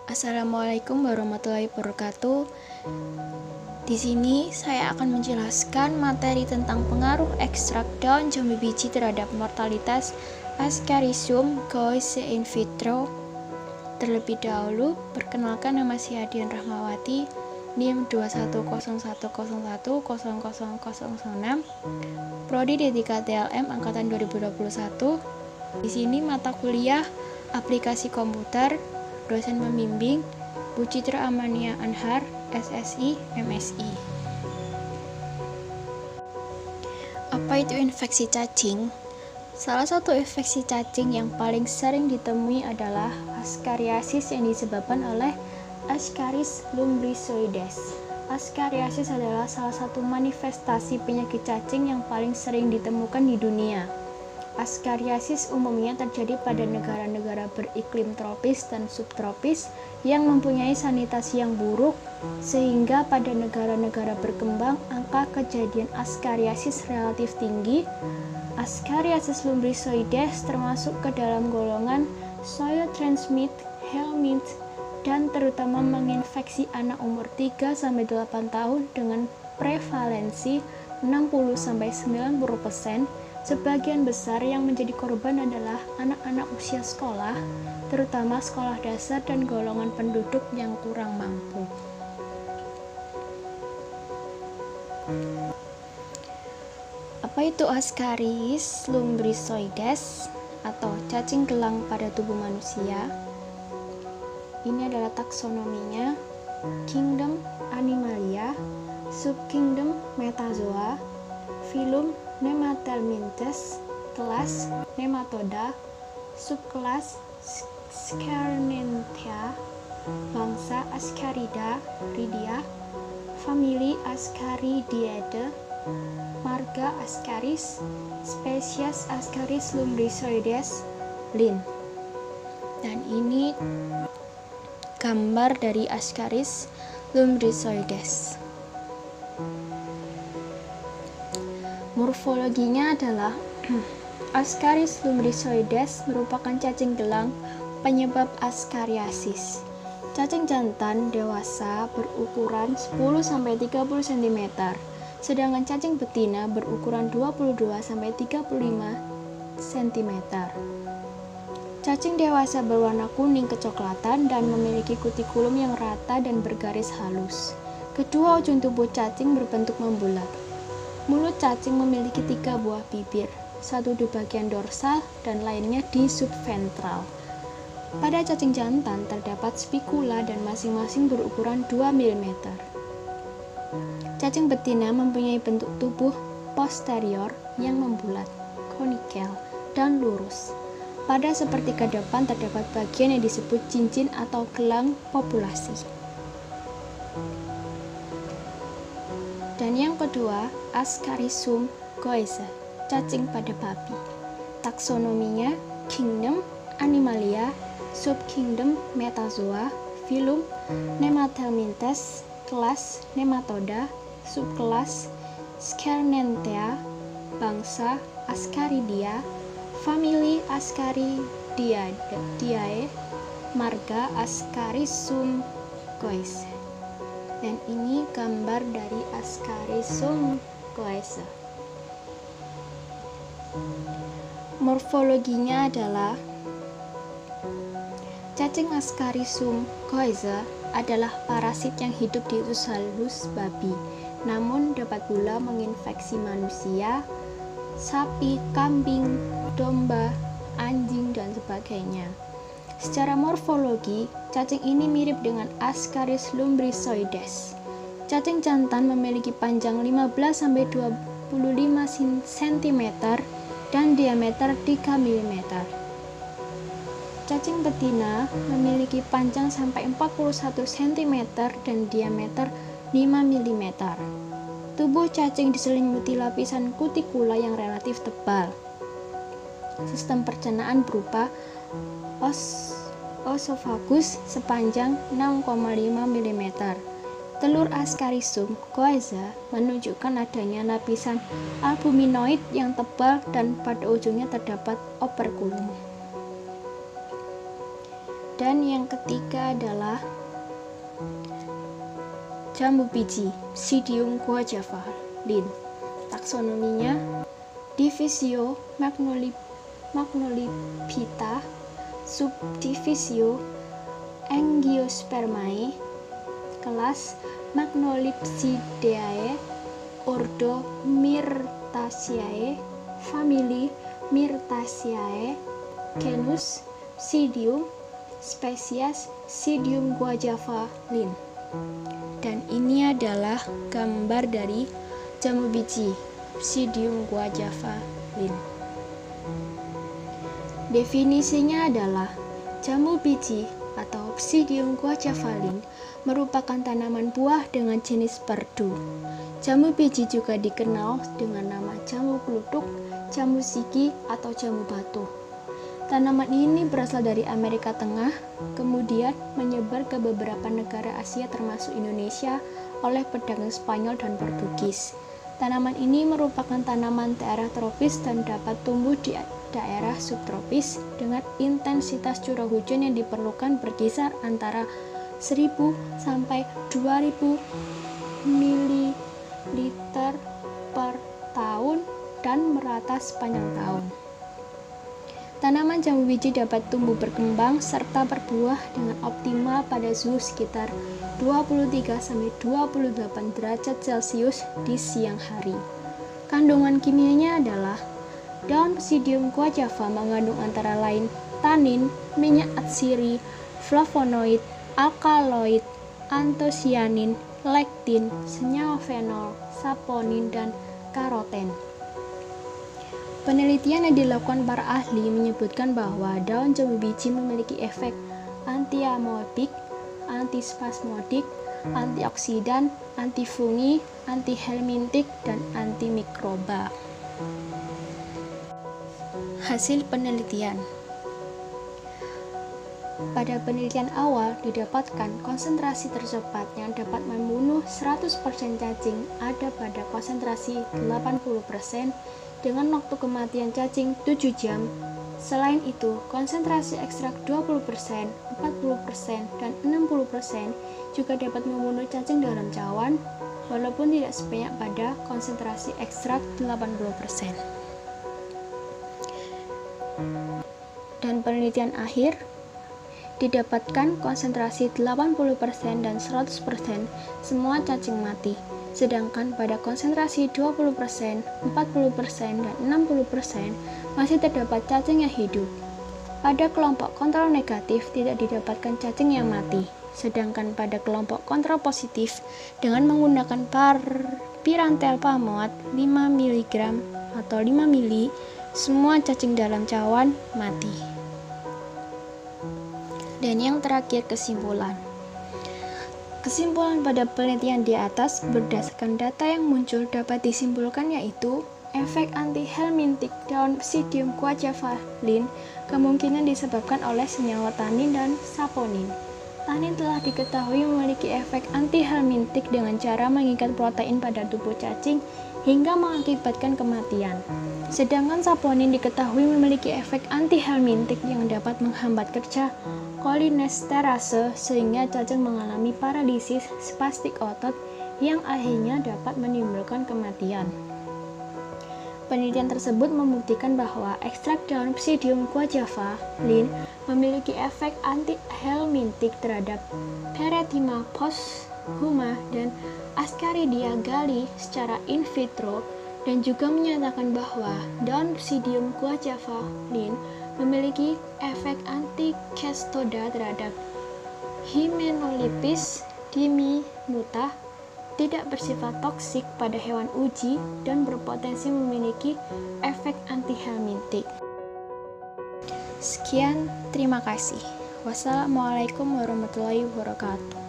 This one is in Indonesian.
Assalamualaikum warahmatullahi wabarakatuh. Di sini saya akan menjelaskan materi tentang pengaruh ekstrak daun jambu biji terhadap mortalitas Ascarisum goize in vitro. Terlebih dahulu, perkenalkan, nama saya Dian Rahmawati, NIM 21010100006, Prodi D3 TLM angkatan 2021. Di sini mata kuliah aplikasi komputer, dosen pembimbing Bu Citra Amania Anhar, SSI, MSI. Apa itu infeksi cacing? Salah satu infeksi cacing yang paling sering ditemui adalah Ascariasis yang disebabkan oleh Ascaris lumbricoides. Ascariasis adalah salah satu manifestasi penyakit cacing yang paling sering ditemukan di dunia. Ascariasis umumnya terjadi pada negara-negara beriklim tropis dan subtropis yang mempunyai sanitasi yang buruk, sehingga pada negara-negara berkembang angka kejadian Ascariasis relatif tinggi. Ascariasis lumbricoides termasuk ke dalam golongan soil-transmitted helminth dan terutama menginfeksi anak umur 3-8 tahun dengan prevalensi 60-90%. Sebagian besar yang menjadi korban adalah anak-anak usia sekolah, terutama sekolah dasar dan golongan penduduk yang kurang mampu. Apa itu Ascaris lumbricoides atau cacing gelang pada tubuh manusia? Ini adalah taksonominya: Kingdom Animalia, Subkingdom Metazoa, Phylum Nemathelminthes, kelas Nematoda, subkelas Scararentia, bangsa Ascarida, Ridia, famili Ascaridiidae, marga Ascaris, spesies Ascaris lumbricoides, Linn. Dan ini gambar dari Ascaris lumbricoides. Morfologinya adalah Ascaris lumbricoides merupakan cacing gelang penyebab Ascariasis. Cacing jantan dewasa berukuran 10-30 cm, sedangkan cacing betina berukuran 22-35 cm. Cacing dewasa berwarna kuning kecoklatan dan memiliki kutikulum yang rata dan bergaris halus. Kedua ujung tubuh cacing berbentuk membulat. Mulut cacing memiliki 3 buah bibir, satu di bagian dorsal dan lainnya di subventral. Pada cacing jantan terdapat spikula dan masing-masing berukuran 2 mm. Cacing betina mempunyai bentuk tubuh posterior yang membulat, konikel, dan lurus. Pada sepertiga depan terdapat bagian yang disebut cincin atau gelang populasi. Dan yang kedua, Ascarisum goize, cacing pada babi. Taksonominya Kingdom Animalia, Subkingdom Metazoa, Phylum Nemathelminthes, kelas Nematoda, subkelas Scararentia, bangsa Ascaridia, famili Ascaridiidae, marga Ascarisum goize. Dan ini gambar dari Ascarisum goize. Morfologinya adalah cacing Ascarisum goize adalah parasit yang hidup di usus halus babi, namun dapat pula menginfeksi manusia, sapi, kambing, domba, anjing, dan sebagainya. Secara morfologi, cacing ini mirip dengan Ascaris lumbricoides. Cacing jantan memiliki panjang 15-25 cm dan diameter 3 mm. Cacing betina memiliki panjang sampai 41 cm dan diameter 5 mm. Tubuh cacing diselimuti lapisan kutikula yang relatif tebal. Sistem pencernaan berupa osofagus sepanjang 6,5 mm. Telur Ascarisum goize menunjukkan adanya lapisan albuminoid yang tebal dan pada ujungnya terdapat operkulum. Dan yang ketiga adalah jambu biji, Psidium guajava Linn. Taksonominya Divisio Magnoliphyta, Subdivisio Angiospermae, kelas Magnolipsyidae, ordo Myrtaceae, famili Myrtaceae, genus Psidium, spesies Psidium guajava Linn. Dan ini adalah gambar dari jambu biji Psidium guajava Linn. Definisinya adalah jambu biji atau Psidium guajava Linn merupakan tanaman buah dengan jenis perdu. Jambu biji juga dikenal dengan nama jambu kluthuk, jambu sigi, atau jambu batu. Tanaman ini berasal dari Amerika Tengah, kemudian menyebar ke beberapa negara Asia termasuk Indonesia oleh pedagang Spanyol dan Portugis. Tanaman ini merupakan tanaman daerah tropis dan dapat tumbuh di daerah subtropis dengan intensitas curah hujan yang diperlukan berkisar antara 1000 sampai 2000 ml per tahun dan merata sepanjang tahun. Tanaman jambu biji dapat tumbuh berkembang serta berbuah dengan optimal pada suhu sekitar 23-28 derajat Celcius di siang hari. Kandungan kimianya adalah daun Psidium guajava mengandung antara lain tanin, minyak atsiri, flavonoid, alkaloid, antosianin, lektin, senyawa fenol, saponin, dan karoten. Penelitian yang dilakukan para ahli menyebutkan bahwa daun jambu biji memiliki efek antiamebik, antispasmodik, antioksidan, antifungi, antihelmintik, dan antimikroba. Hasil penelitian. Pada penelitian awal didapatkan konsentrasi tercepat yang dapat membunuh 100% cacing ada pada konsentrasi 80% dengan waktu kematian cacing 7 jam. Selain itu, konsentrasi ekstrak 20%, 40%, dan 60% juga dapat membunuh cacing dalam cawan, walaupun tidak sebanyak pada konsentrasi ekstrak 80%. Dan penelitian akhir didapatkan konsentrasi 80% dan 100% semua cacing mati. Sedangkan pada konsentrasi 20%, 40%, dan 60% masih terdapat cacing yang hidup. Pada kelompok kontrol negatif tidak didapatkan cacing yang mati. Sedangkan pada kelompok kontrol positif dengan menggunakan pirantelpamoat 5 mg atau 5 mili, semua cacing dalam cawan mati. Dan yang terakhir, kesimpulan. Kesimpulan pada penelitian di atas berdasarkan data yang muncul dapat disimpulkan yaitu efek antihelmintik daun Psidium guajava Linn kemungkinan disebabkan oleh senyawa tanin dan saponin. Tanin telah diketahui memiliki efek antihelmintik dengan cara mengikat protein pada tubuh cacing hingga mengakibatkan kematian. Sedangkan saponin diketahui memiliki efek antihelmintik yang dapat menghambat kerja kolinesterase sehingga cacing mengalami paralisis spastik otot yang akhirnya dapat menimbulkan kematian. Penelitian tersebut membuktikan bahwa ekstrak daun Psidium guajava Linn memiliki efek antihelmintik terhadap Perethema posthuma dan Ascaridia galli secara in vitro dan juga menyatakan bahwa daun Psidium guajava Linn memiliki efek antikestoda terhadap Hymenolipis diminuta, tidak bersifat toksik pada hewan uji, dan berpotensi memiliki efek antihelmintik. Sekian, terima kasih. Wassalamualaikum warahmatullahi wabarakatuh.